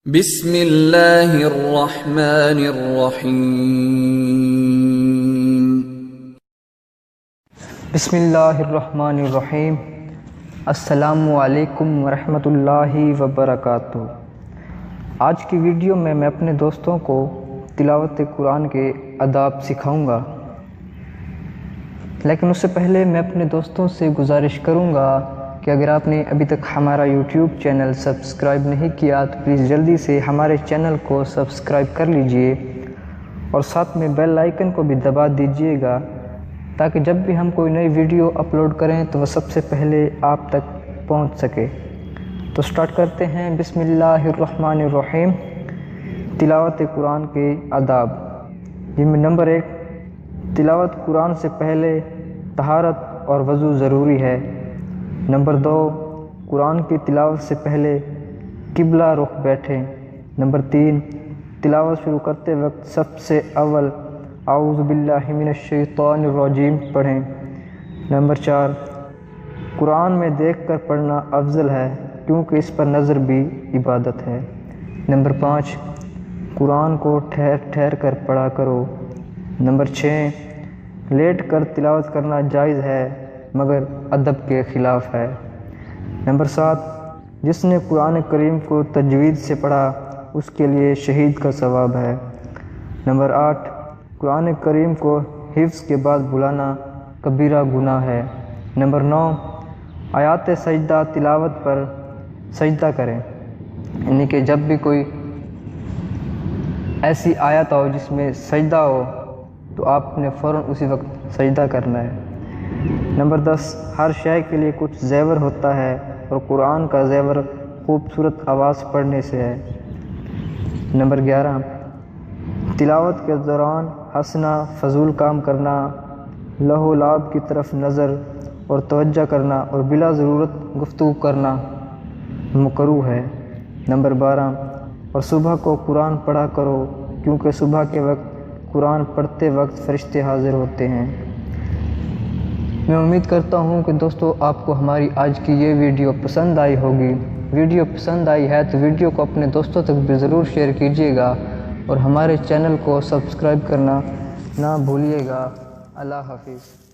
بسم اللہ الرحمن الرحیم بسم اللہ الرحمن الرحیم۔ السلام علیکم ورحمۃ اللہ وبرکاتہ۔ آج کی ویڈیو میں اپنے دوستوں کو تلاوت قرآن کے آداب سکھاؤں گا، لیکن اس سے پہلے میں اپنے دوستوں سے گزارش کروں گا کہ اگر آپ نے ابھی تک ہمارا یوٹیوب چینل سبسکرائب نہیں کیا تو پلیز جلدی سے ہمارے چینل کو سبسکرائب کر لیجئے اور ساتھ میں بیل آئیکن کو بھی دبا دیجئے گا تاکہ جب بھی ہم کوئی نئی ویڈیو اپلوڈ کریں تو وہ سب سے پہلے آپ تک پہنچ سکے۔ تو سٹارٹ کرتے ہیں۔ بسم اللہ الرحمن الرحیم۔ تلاوت قرآن کے آداب۔ جن میں نمبر 1، تلاوت قرآن سے پہلے طہارت اور وضو ضروری ہے۔ نمبر 2، قرآن کی تلاوت سے پہلے قبلہ رخ بیٹھیں۔ نمبر 3، تلاوت شروع کرتے وقت سب سے اول اعوذ باللہ من الشیطان الرجیم پڑھیں۔ نمبر 4، قرآن میں دیکھ کر پڑھنا افضل ہے کیونکہ اس پر نظر بھی عبادت ہے۔ نمبر 5، قرآن کو ٹھہر ٹھہر کر پڑھا کرو۔ نمبر 6، لیٹ کر تلاوت کرنا جائز ہے مگر ادب کے خلاف ہے۔ نمبر 7، جس نے قرآن کریم کو تجوید سے پڑھا اس کے لیے شہید کا ثواب ہے۔ نمبر 8، قرآن کریم کو حفظ کے بعد بلانا کبیرہ گناہ ہے۔ نمبر 9، آیات سجدہ تلاوت پر سجدہ کریں، یعنی کہ جب بھی کوئی ایسی آیت ہو جس میں سجدہ ہو تو آپ نے فوراً اسی وقت سجدہ کرنا ہے۔ نمبر 10، ہر شے کے لیے کچھ زیور ہوتا ہے اور قرآن کا زیور خوبصورت آواز پڑھنے سے ہے۔ نمبر 11، تلاوت کے دوران ہنسنا، فضول کام کرنا، لہو و لعب کی طرف نظر اور توجہ کرنا اور بلا ضرورت گفتگو کرنا مکروہ ہے۔ نمبر 12، اور صبح کو قرآن پڑھا کرو کیونکہ صبح کے وقت قرآن پڑھتے وقت فرشتے حاضر ہوتے ہیں۔ میں امید کرتا ہوں کہ دوستو آپ کو ہماری آج کی یہ ویڈیو پسند آئی ہوگی۔ ویڈیو پسند آئی ہے تو ویڈیو کو اپنے دوستوں تک بھی ضرور شیئر کیجیے گا اور ہمارے چینل کو سبسکرائب کرنا نہ بھولیے گا۔ اللہ حافظ۔